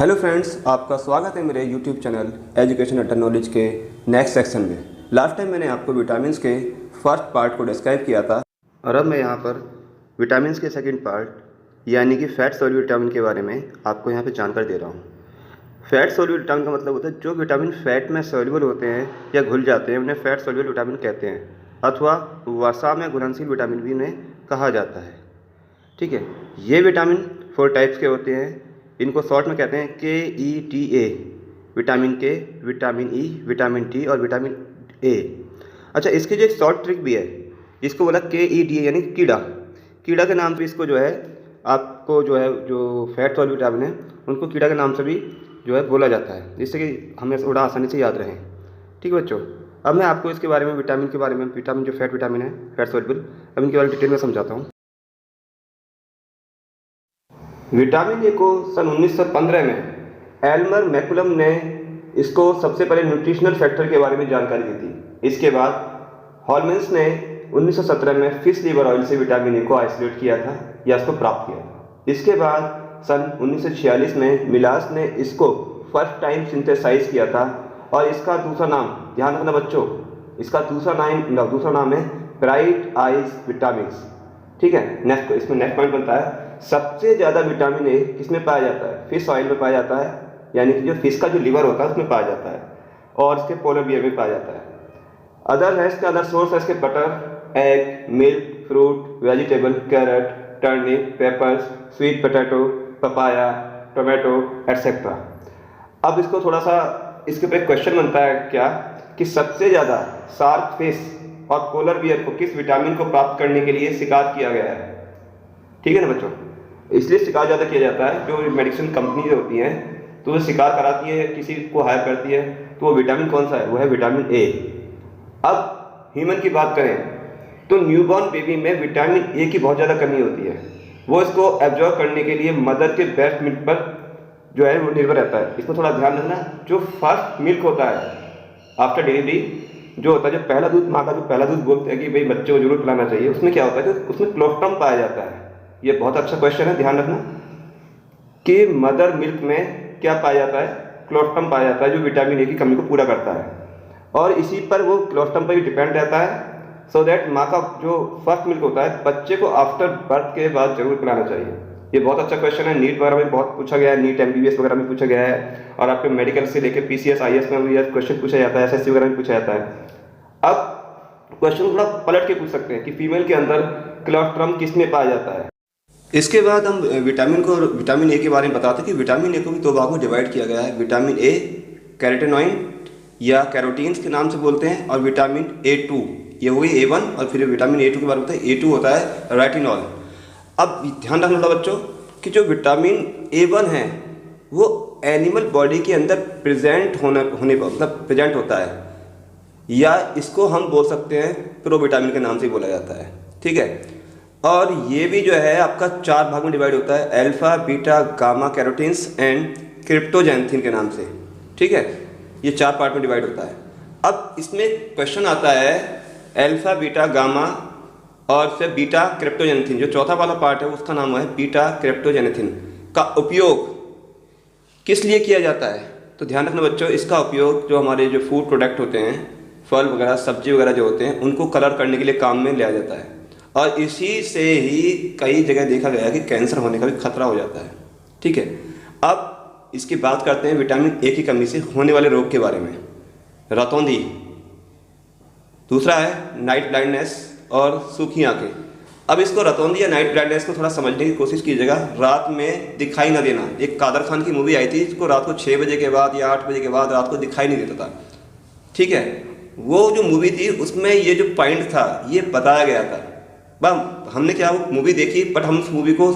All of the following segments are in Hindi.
हेलो फ्रेंड्स, आपका स्वागत है मेरे यूट्यूब चैनल एजुकेशन अटर नॉलेज के नेक्स्ट सेक्शन में। लास्ट टाइम मैंने आपको विटामिन्स के फर्स्ट पार्ट को डिस्क्राइब किया था और अब मैं यहाँ पर विटामिन्स के सेकंड पार्ट यानी कि फैट सॉल्युबल विटामिन के बारे में आपको यहाँ पे जानकारी दे रहा हूँ। फैट सॉल्युबल विटामिन का मतलब होता है जो विटामिन फैट में सॉल्युबल होते हैं या घुल जाते हैं उन्हें फैट सॉल्युबल विटामिन कहते हैं, अथवा वसा में घुलनशील विटामिन भी उन्हें कहा जाता है। ठीक है, ये विटामिन 4 टाइप्स के होते हैं। इनको शॉर्ट में कहते हैं KETA, विटामिन के, विटामिन ई, विटामिन टी और विटामिन ए। अच्छा, इसकी जो एक शॉर्ट ट्रिक भी है, इसको बोला KEDA यानी कीड़ा। कीड़ा के नाम से इसको जो है आपको जो फैट सॉल्युबल विटामिन है उनको कीड़ा के नाम से भी जो है बोला जाता है, जिससे कि हमें थोड़ा आसानी से याद रहे। ठीक है बच्चों, अब मैं आपको इसके बारे में विटामिन के बारे में विटामिन जो फैट विटामिन है फैट सॉल्युबल, अब इनके बारे में डिटेल में समझाता हूँ। विटामिन ए को सन 1915 में एल्मर मैकुलम ने इसको सबसे पहले न्यूट्रिशनल फैक्टर के बारे में जानकारी दी थी। इसके बाद हॉलमेंस ने 1917 में फिश लीवर ऑयल से विटामिन ए को आइसोलेट किया था या इसको प्राप्त किया था। इसके बाद सन 1946 में मिलास ने इसको फर्स्ट टाइम सिंथेसाइज किया था और इसका दूसरा नाम, ध्यान रखना बच्चों, इसका दूसरा नाम है ब्राइट आइज विटामिन्स। ठीक है, इसमें नेक्स्ट पॉइंट बनता है, सबसे ज़्यादा विटामिन ए किसमें पाया जाता है? फिश ऑयल में पाया जाता है, यानी कि जो फिश का जो लिवर होता है उसमें पाया जाता है और इसके पोलर बियर में पाया जाता है। अदर सोर्स है इसके butter, egg, milk, fruit, vegetable, carrot, turnip, peppers, sweet potato, papaya, tomato etcetera. अब इसको थोड़ा सा इसके ऊपर क्वेश्चन बनता है क्या कि सबसे ज़्यादा शार्क फिश और पोलर बियर को किस विटामिन को प्राप्त करने के लिए शिकार किया गया है? ठीक है ना बच्चों, इसलिए शिकार ज़्यादा किया जाता है। जो मेडिसिन कंपनी होती हैं तो वो शिकार कराती है, किसी को हायर करती है, तो वो विटामिन कौन सा है? वो है विटामिन ए। अब ह्यूमन की बात करें तो न्यूबॉर्न बेबी में विटामिन ए की बहुत ज़्यादा कमी होती है। वो इसको एब्जॉर्ब करने के लिए मदर के ब्रेस्ट मिल्क पर जो है वो निर्भर रहता है। इसमें थोड़ा ध्यान रखना, जो फर्स्ट मिल्क होता है आफ्टर डिलीवरी जो होता है, जो पहला दूध, माँ का जो पहला दूध बोलते हैं कि भाई बच्चे को जरूर पिलाना चाहिए, उसमें क्या होता है कि उसमें क्लोस्ट्रम पाया जाता है। ये बहुत अच्छा क्वेश्चन है, ध्यान रखना कि मदर मिल्क में क्या पाया जाता है? क्लोस्ट्रम पाया जाता है, जो विटामिन ए की कमी को पूरा करता है और इसी पर वो क्लोस्ट्रम पर ही डिपेंड रहता है। सो दैट माँ का जो फर्स्ट मिल्क होता है बच्चे को आफ्टर बर्थ के बाद जरूर पिलाना चाहिए। ये बहुत अच्छा क्वेश्चन है, नीट वगैरह में बहुत पूछा गया है, नीट MBBS वगैरह में पूछा गया है और आपके मेडिकल से लेकर PCS IAS में भी क्वेश्चन पूछा जाता है, SSC वगैरह में पूछा जाता है। अब क्वेश्चन थोड़ा पलट के पूछ सकते हैं कि फीमेल के अंदर क्लोस्ट्रम किस में पाया जाता है। इसके बाद हम विटामिन ए के बारे में बताते हैं कि विटामिन ए को भी दो भागों में डिवाइड किया गया है। विटामिन ए कैरोटीनॉइड या कैरोटीन्स के नाम से बोलते हैं और विटामिन A2, ये वही A1 और फिर विटामिन A2 के बारे में बताते हैं। A2 होता है रेटिनॉल। अब ध्यान रखना बच्चों कि जो विटामिन A1 है वो एनिमल बॉडी के अंदर प्रेजेंट होता है, या इसको हम बोल सकते हैं प्रोविटामिन के नाम से बोला जाता है। ठीक है, और ये भी जो है आपका 4 भाग में डिवाइड होता है, alpha, beta, gamma carotenes and cryptoxanthin के नाम से। ठीक है, ये 4 पार्ट में डिवाइड होता है। अब इसमें क्वेश्चन आता है अल्फा, बीटा, गामा और फिर बीटा क्रिप्टोजैंथिन, जो चौथा वाला पार्ट है उसका नाम है बीटा क्रिप्टोजैंथिन का उपयोग किस लिए किया जाता है? तो ध्यान रखना बच्चों, इसका उपयोग जो हमारे जो फूड प्रोडक्ट होते हैं, फल वगैरह, सब्जी वगैरह जो होते हैं, उनको कलर करने के लिए काम में लिया जाता है और इसी से ही कई जगह देखा गया है कि कैंसर होने का भी खतरा हो जाता है। ठीक है, अब इसकी बात करते हैं विटामिन ए की कमी से होने वाले रोग के बारे में। रतौंधी, दूसरा है नाइट ब्लाइंडनेस और सूखी आंखें। अब इसको रतौंधी या नाइट ब्लाइंडनेस को थोड़ा समझने की कोशिश कीजिएगा। रात में दिखाई ना देना, एक कादर खान की मूवी आई थी, इसको रात को 6 बजे के बाद या 8 बजे के बाद रात को दिखाई नहीं देता था। ठीक है, वो जो मूवी थी उसमें ये जो पॉइंट था ये बताया गया था। हमने क्या वो मूवी देखी बट हम उस मूवी को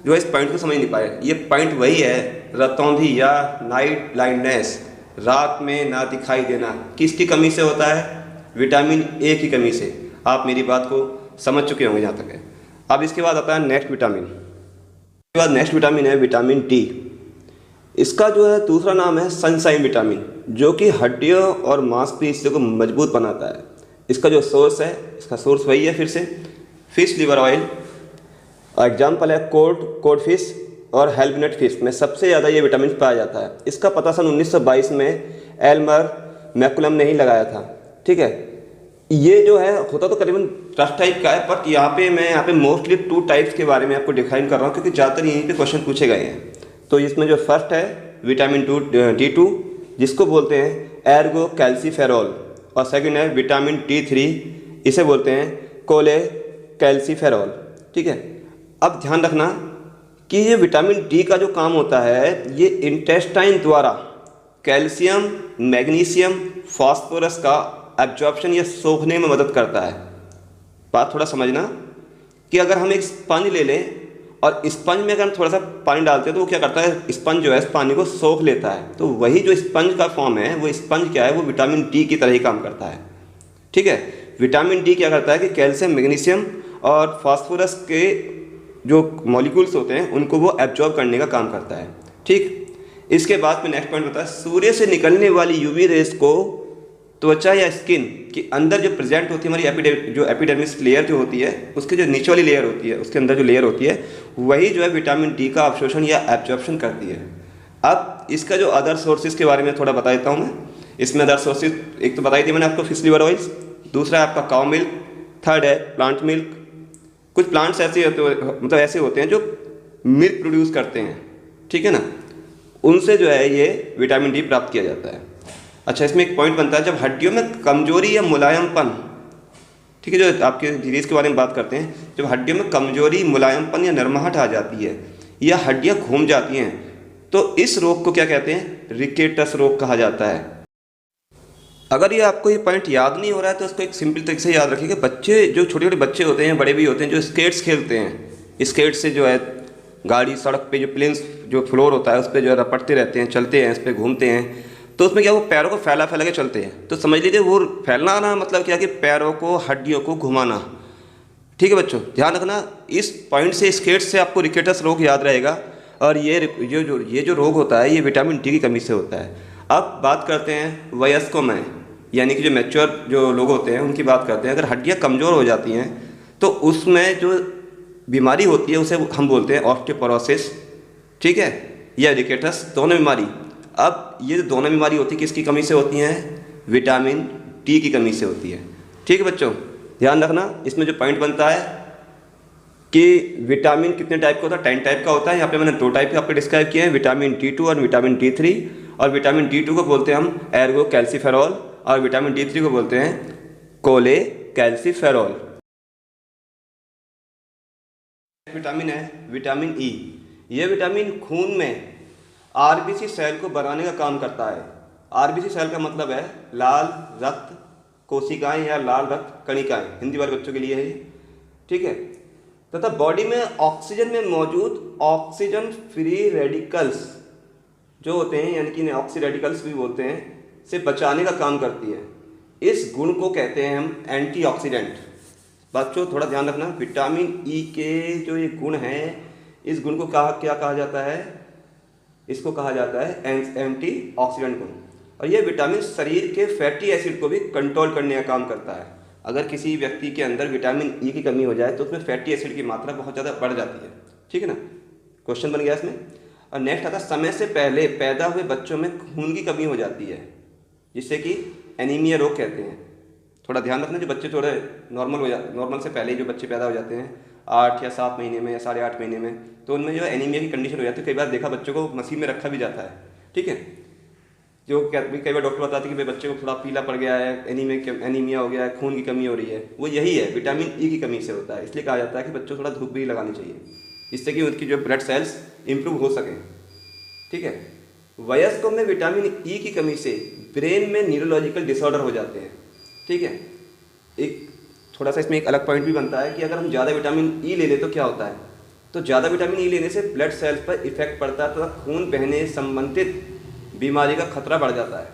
जो है इस पॉइंट को समझ नहीं पाए। ये पॉइंट वही है, रतौंधी या नाइट ब्लाइंडनेस, रात में ना दिखाई देना, किसकी कमी से होता है? विटामिन ए की कमी से। आप मेरी बात को समझ चुके होंगे जहाँ तक है। अब इसके बाद आता है नेक्स्ट विटामिन। इसके बाद नेक्स्ट विटामिन है विटामिन डी। इसका जो है दूसरा नाम है सनशाइन विटामिन, जो कि हड्डियों और मांसपेशियों को मजबूत बनाता है। इसका जो सोर्स है, इसका सोर्स वही है फिर से फिश लीवर ऑयल। एग्जाम्पल है कोड फिश, और हेल्बनेट फिश में सबसे ज़्यादा ये विटामिन पाया जाता है। इसका पता सन 1922 में एल्मर मैकुलम ने ही लगाया था। ठीक है, ये जो है होता तो करीबन ट्रस्ट टाइप का है, बट यहाँ पे मोस्टली 2 टाइप्स के बारे में आपको डिफाइन कर रहा हूँ, क्योंकि ज़्यादातर यहीं पे क्वेश्चन पूछे गए हैं। तो इसमें जो फर्स्ट है विटामिन D2, जिसको बोलते हैं एर्गो कैल्सीफेरॉल, और सेकंड है विटामिन D3, इसे बोलते हैं कोले कैल्सीफेरॉल। ठीक है, अब ध्यान रखना कि ये विटामिन डी का जो काम होता है, ये इंटेस्टाइन द्वारा कैल्शियम, मैग्नीशियम, फास्फोरस का एब्जॉर्प्शन या सोखने में मदद करता है। बात थोड़ा समझना कि अगर हम एक स्पंज ले लें और स्पंज में अगर हम थोड़ा सा पानी डालते हैं तो वो क्या करता है, स्पंज जो है इस पानी को सोख लेता है। तो वही जो स्पंज का फॉर्म है, वो स्पंज क्या है, वो विटामिन डी की तरह ही काम करता है। ठीक है, विटामिन डी क्या करता है कि कैल्शियम, मैग्नीशियम और फास्फोरस के जो मॉलिक्यूल्स होते हैं उनको वो एब्जॉर्ब करने का काम करता है। ठीक, इसके बाद में नेक्स्ट पॉइंट बताया, सूर्य से निकलने वाली यूवी रेस को त्वचा या स्किन के अंदर जो प्रेजेंट होती है हमारी जो एपिडर्मिस लेयर जो होती है, उसके जो नीचे वाली लेयर होती है, उसके अंदर जो लेयर होती है, वही जो है विटामिन डी का अवशोषण या एब्जॉर्प्शन करती है। अब इसका जो अदर सोर्सेज के बारे में थोड़ा बता देता हूँ मैं। इसमें अदर सोर्सेज एक तो बताई थी मैंने आपको, फिश लिवर ऑयल्स, दूसरा है आपका काउ मिल्क, थर्ड है प्लांट मिल्क। कुछ प्लांट्स ऐसे होते हैं जो मिल्क प्रोड्यूस करते हैं, ठीक है ना, उनसे जो है ये विटामिन डी प्राप्त किया जाता है। अच्छा, इसमें एक पॉइंट बनता है, जब हड्डियों में कमजोरी या मुलायमपन, ठीक है, जो आपके डिजीज के बारे में बात करते हैं, जब हड्डियों में कमजोरी, मुलायमपन या नरमाहट आ जाती है या हड्डियां घूम जाती हैं, तो इस रोग को क्या कहते हैं, रिकेटस रोग कहा जाता है। अगर ये आपको ये पॉइंट याद नहीं हो रहा है तो इसको एक सिंपल तरीके से याद रखिए कि बच्चे, जो छोटे छोटे बच्चे होते हैं, बड़े भी होते हैं, जो स्केट्स खेलते हैं, स्केट से जो है गाड़ी सड़क पे जो प्लेन्स जो फ्लोर होता है उस पर जो है रपटते रहते हैं, चलते हैं, इस पर घूमते हैं, तो उसमें क्या वो पैरों को फैला फैला के चलते हैं। तो समझ लीजिए वो फैलना ना मतलब क्या कि पैरों को, हड्डियों को घुमाना। ठीक है बच्चों, ध्यान रखना, इस पॉइंट से, स्केट से आपको रिकेटस रोग याद रहेगा। और ये जो रोग होता है ये विटामिन डी की कमी से होता है। अब बात करते हैं वयस्कों में, यानी कि जो मैच्योर जो लोग होते हैं उनकी बात करते हैं। अगर हड्डियाँ कमज़ोर हो जाती हैं तो उसमें जो बीमारी होती है उसे हम बोलते हैं ऑस्टियोपोरोसिस, ठीक है, या रिकेटस, दोनों बीमारी। अब ये जो दोनों बीमारी होती है किसकी कमी से होती हैं, विटामिन डी की कमी से होती है। ठीक है बच्चों, ध्यान रखना, इसमें जो पॉइंट बनता है कि विटामिन कितने टाइप का होता है, 10 टाइप का होता है। यहाँ पे मैंने 2 टाइप आपको डिस्क्राइब किए हैं, विटामिन D2 और विटामिन D3। और विटामिन D2 को बोलते हैं हम एर्गो कैल्सीफेरॉल और विटामिन D3 को बोलते हैं कोले कैल्सीफेरॉल। विटामिन है विटामिन ई। ये विटामिन खून में आरबीसी सेल को बनाने का काम करता है। आरबीसी सेल का मतलब है लाल रक्त कोशिकाएं या लाल रक्त कणिकाएं, हिंदी वाले बच्चों के लिए है ये, ठीक है। तथा बॉडी में ऑक्सीजन में मौजूद ऑक्सीजन फ्री रेडिकल्स जो होते हैं, यानी कि इन्हें ऑक्सी रेडिकल्स भी बोलते हैं, से बचाने का काम करती है। इस गुण को कहते हैं हम एंटीऑक्सीडेंट। बच्चों थोड़ा ध्यान रखना, विटामिन ई के जो ये गुण हैं, इस गुण को क्या कहा जाता है, इसको कहा जाता है एंटीऑक्सीडेंट गुण। और ये विटामिन शरीर के फैटी एसिड को भी कंट्रोल करने का काम करता है। अगर किसी व्यक्ति के अंदर विटामिन ई की कमी हो जाए तो उसमें फैटी एसिड की मात्रा बहुत ज़्यादा बढ़ जाती है, ठीक है ना। क्वेश्चन बन गया इसमें। और नेक्स्ट आता है, समय से पहले पैदा हुए बच्चों में खून की कमी हो जाती है, जिससे कि एनीमिया रोग कहते हैं। थोड़ा ध्यान रखना, जो बच्चे थोड़े नॉर्मल से पहले जो बच्चे पैदा हो जाते हैं 8 या 7 महीने में या 8.5 महीने में, तो उनमें जो एनीमिया की कंडीशन हो जाती है। कई बार देखा बच्चों को मशीन में रखा भी जाता है, ठीक है। जो कई बार डॉक्टर बताते हैं कि भाई बच्चे को थोड़ा पीला पड़ गया है, एनीमिया हो गया है, खून की कमी हो रही है, वो यही है, विटामिन ई की कमी से होता है। इसलिए कहा जाता है कि बच्चों को थोड़ा धूप भी लगानी चाहिए, जिससे कि उनकी जो ब्लड सेल्स इंप्रूव हो सकें, ठीक है। वयस्कों में विटामिन ई की कमी से ब्रेन में न्यूरोलॉजिकल डिसऑर्डर हो जाते हैं, ठीक है। एक थोड़ा सा इसमें एक अलग पॉइंट भी बनता है कि अगर हम ज़्यादा विटामिन ई ले लें तो क्या होता है, तो ज़्यादा विटामिन ई लेने से ब्लड सेल्स पर इफेक्ट पड़ता है, तो खून बहने संबंधित बीमारी का खतरा बढ़ जाता है,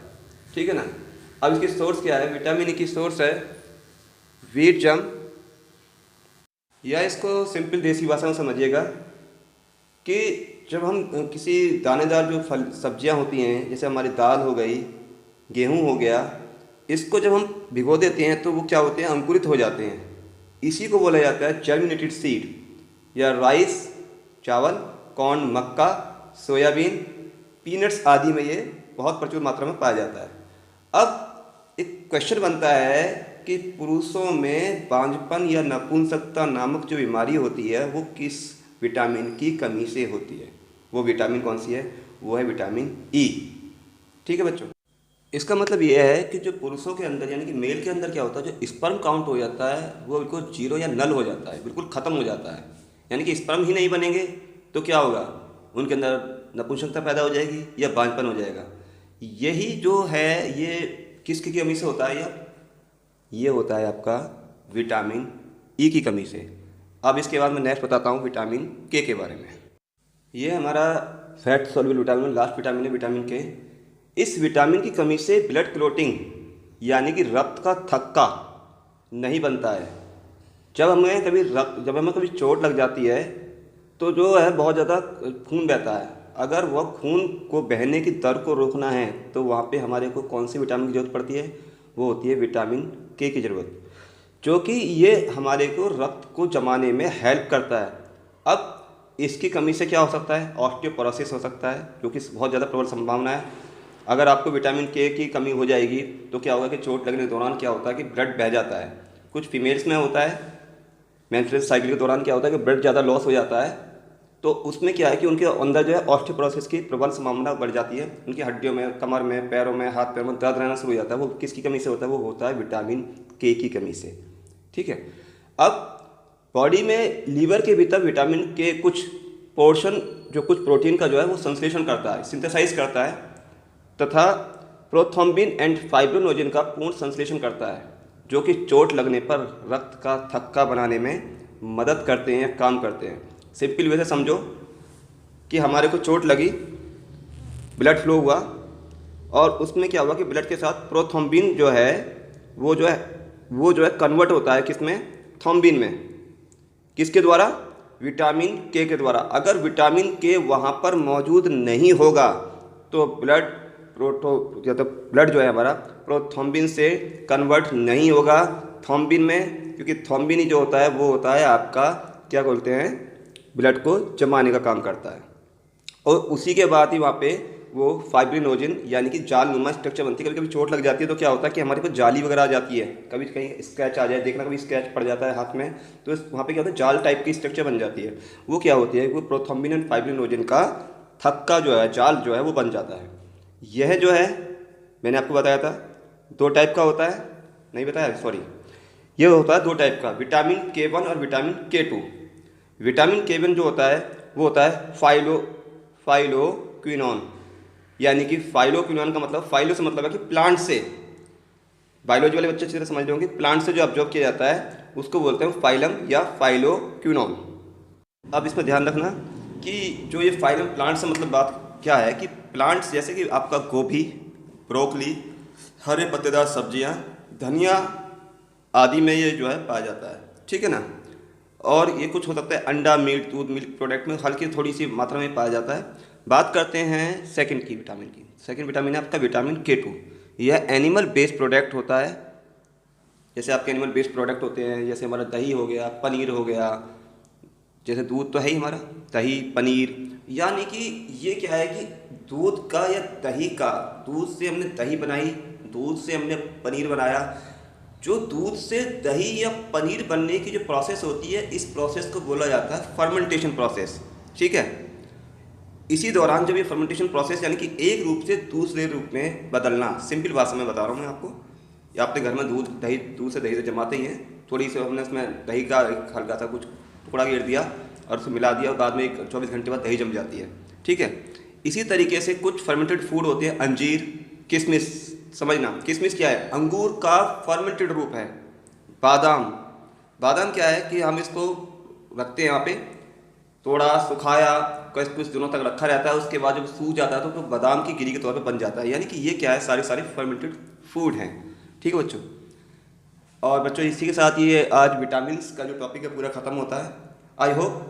ठीक है ना। अब इसकी सोर्स क्या है, विटामिन ई की सोर्स है व्हीट जम, या इसको सिंपल देसी भाषा में समझिएगा कि जब हम किसी दानेदार जो फल सब्जियां होती हैं, जैसे हमारी दाल हो गई, गेहूं हो गया, इसको जब हम भिगो देते हैं तो वो क्या होते हैं, अंकुरित हो जाते हैं। इसी को बोला जाता है जर्मिनेटेड सीड, या राइस चावल कॉर्न, मक्का, सोयाबीन, पीनट्स आदि में ये बहुत प्रचुर मात्रा में पाया जाता है। अब एक क्वेश्चन बनता है कि पुरुषों में बांझपन या नपुंसकता नामक जो बीमारी होती है वो किस विटामिन की कमी से होती है? वो विटामिन कौन सी है? वो है विटामिन ई। ठीक है बच्चों, इसका मतलब ये है कि जो पुरुषों के अंदर यानी कि मेल के अंदर क्या होता है, जो स्पर्म काउंट हो जाता है वो बिल्कुल जीरो या नल हो जाता है, बिल्कुल ख़त्म हो जाता है। यानी कि स्पर्म ही नहीं बनेंगे तो क्या होगा, उनके अंदर नपुंसकता पैदा हो जाएगी या बांझपन हो जाएगा। यही जो है ये किसकी कमी से होता है? ये होता है आपका विटामिन ई की कमी से। अब इसके बाद मैं नेक्स्ट बताता हूँ विटामिन के बारे में। ये हमारा fat soluble vitamin, last vitamin है विटामिन के। इस विटामिन की कमी से ब्लड क्लोटिंग यानी कि रक्त का थक्का नहीं बनता है। जब हमें कभी चोट लग जाती है तो जो है बहुत ज़्यादा खून बहता है। अगर वह खून को बहने की दर को रोकना है तो वहाँ पे हमारे को कौन सी विटामिन की ज़रूरत पड़ती है? वो होती है विटामिन के की ज़रूरत, जो कि ये हमारे को रक्त को जमाने में हेल्प करता है। अब इसकी कमी से क्या हो सकता है? ऑस्टियोपोरोसिस हो सकता है, जो कि बहुत ज़्यादा प्रबल संभावना है। अगर आपको विटामिन के की कमी हो जाएगी तो क्या होगा कि चोट लगने के दौरान क्या होता है कि ब्लड बह जाता है। कुछ फीमेल्स में होता है, मेंस्ट्रुअल साइकिल के दौरान क्या होता है कि ब्लड ज़्यादा लॉस हो जाता है, तो उसमें क्या है कि उनके अंदर जो है ऑस्टियोपोरोसिस की प्रबल संभावना बढ़ जाती है। उनकी हड्डियों में, कमर में, पैरों में, हाथ पैर में दर्द रहना शुरू हो जाता है। वो किसकी कमी से होता है? वो होता है विटामिन के की कमी से। ठीक है, अब बॉडी में लीवर के भीतर विटामिन के कुछ पोर्शन, जो कुछ प्रोटीन का जो है वो संश्लेषण करता है, सिंथेसाइज करता है, तथा प्रोथ्रोम्बिन एंड फाइब्रिनोजेन का पूर्ण संश्लेषण करता है, जो कि चोट लगने पर रक्त का थक्का बनाने में मदद करते हैं, काम करते हैं। सिंपल वे से समझो कि हमारे को चोट लगी, ब्लड फ्लो हुआ और उसमें क्या हुआ कि ब्लड के साथ प्रोथ्रोम्बिन जो है वो जो है कन्वर्ट होता है किसमें? थ्रोम्बिन में। किसके द्वारा? विटामिन के द्वारा। अगर विटामिन के वहाँ पर मौजूद नहीं होगा तो ब्लड जो है हमारा प्रोथ्रोम्बिन से कन्वर्ट नहीं होगा थ्रोम्बिन में, क्योंकि थ्रोम्बिन ही जो होता है वो होता है आपका क्या बोलते हैं, ब्लड को जमाने का काम करता है। और उसी के बाद ही वहाँ पे वो फाइब्रिनोजेन यानी कि जाल नुमा स्ट्रक्चर बनती है। कभी कभी चोट लग जाती है तो क्या होता है कि हमारे को जाली वगैरह आ जाती है, कभी कहीं स्क्रैच आ जाए, देखना कभी स्क्रैच पड़ जाता है हाथ में, तो वहाँ पे क्या होता है जाल टाइप की स्ट्रक्चर बन जाती है। वो क्या होती है, वो प्रोथ्रोम्बिन एंड फाइब्रिनोजेन का थक्का जो है, जाल जो है वो बन जाता है। यह जो है मैंने आपको बताया था 2 टाइप का होता है, नहीं बताया सॉरी, ये होता है 2 टाइप का, विटामिन के1 और विटामिन के2। विटामिन के1 जो होता है वो होता है फाइलोक्विनोन, यानी कि फाइलोक्विनोन का मतलब, फाइलो से मतलब है कि प्लांट से, बायोलॉजी वाले बच्चे अच्छी तरह समझ होंगे, प्लांट से जो ऑब्जॉर्व किया जाता है उसको बोलते हैं फाइलम या फाइलोक्विनोन। अब इसमें ध्यान रखना कि जो ये फाइलम प्लांट से मतलब बात क्या है कि प्लांट्स जैसे कि आपका गोभी, ब्रोकली, हरे पत्तेदार सब्जियां, धनिया आदि में ये जो है पाया जाता है। ठीक है ना, और ये कुछ हो सकता है अंडा, मीट, दूध, मिल्क प्रोडक्ट में हल्की थोड़ी सी मात्रा में पाया जाता है। बात करते हैं सेकंड विटामिन की। सेकंड विटामिन है आपका विटामिन के2। यह एनिमल बेस्ड प्रोडक्ट होता है। जैसे आपके एनिमल बेस्ड प्रोडक्ट होते हैं, जैसे हमारा दही हो गया, पनीर हो गया, जैसे दूध तो है ही हमारा, दही, पनीर, यानी कि ये क्या है कि दूध का या दही का, दूध से हमने दही बनाई, दूध से हमने पनीर बनाया। जो दूध से दही या पनीर बनने की जो प्रोसेस होती है, इस प्रोसेस को बोला जाता है फर्मेंटेशन प्रोसेस। ठीक है, इसी दौरान जब ये फर्मेंटेशन प्रोसेस यानी कि एक रूप से दूसरे रूप में बदलना, सिंपल भाषा में बता रहा हूँ मैं आपको, या आपके घर में दूध से दही से जमाते ही हैं, थोड़ी सी हमने उसमें दही का हल्का सा कुछ टुकड़ा गिर दिया और उसमें मिला दिया और बाद में 24 घंटे बाद दही जम जाती है। ठीक है, इसी तरीके से कुछ फर्मेंटेड फूड होते हैं, अंजीर, किशमिश, समझना किशमिश क्या है, अंगूर का फर्मेंटेड रूप है। बादाम क्या है कि हम इसको रखते हैं यहाँ पे, थोड़ा सुखाया, कुछ दिनों तक रखा रहता है, उसके बाद जब सूख जाता है तो बादाम की गिरी के तौर पे बन जाता है। यानी कि ये क्या है, सारे फर्मेंटेड फूड हैं। ठीक है बच्चों, और बच्चों इसी के साथ ये आज विटामिन्स का जो टॉपिक है पूरा ख़त्म होता है। आई होप,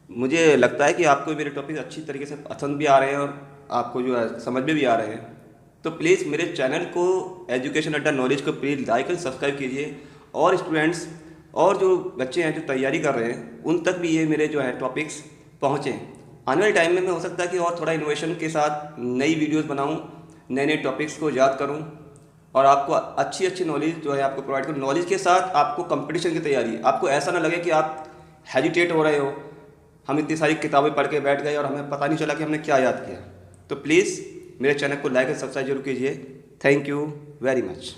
मुझे लगता है कि आपको मेरे टॉपिक अच्छी तरीके से पसंद भी आ रहे हैं और आपको जो है समझ में भी आ रहे हैं। तो प्लीज़ मेरे चैनल को एजुकेशन अड्डा नॉलेज को प्लीज़ लाइक और सब्सक्राइब कीजिए, और स्टूडेंट्स और जो बच्चे हैं जो तैयारी कर रहे हैं उन तक भी ये मेरे जो है टॉपिक्स पहुँचें। आने वाले टाइम में मैं हो सकता है कि और थोड़ा इनोवेशन के साथ नई वीडियोस बनाऊं, नए नए टॉपिक्स को याद करूं और आपको अच्छी अच्छी नॉलेज जो है आपको प्रोवाइड करूं। नॉलेज के साथ आपको कंपटीशन की तैयारी, आपको ऐसा ना लगे कि आप हेजिटेट हो रहे हो, हम इतनी सारी किताबें पढ़ के बैठ गए और हमें पता नहीं चला कि हमने क्या याद किया। तो प्लीज़ मेरे चैनल को लाइक और सब्सक्राइब जरूर कीजिए। Thank you very much.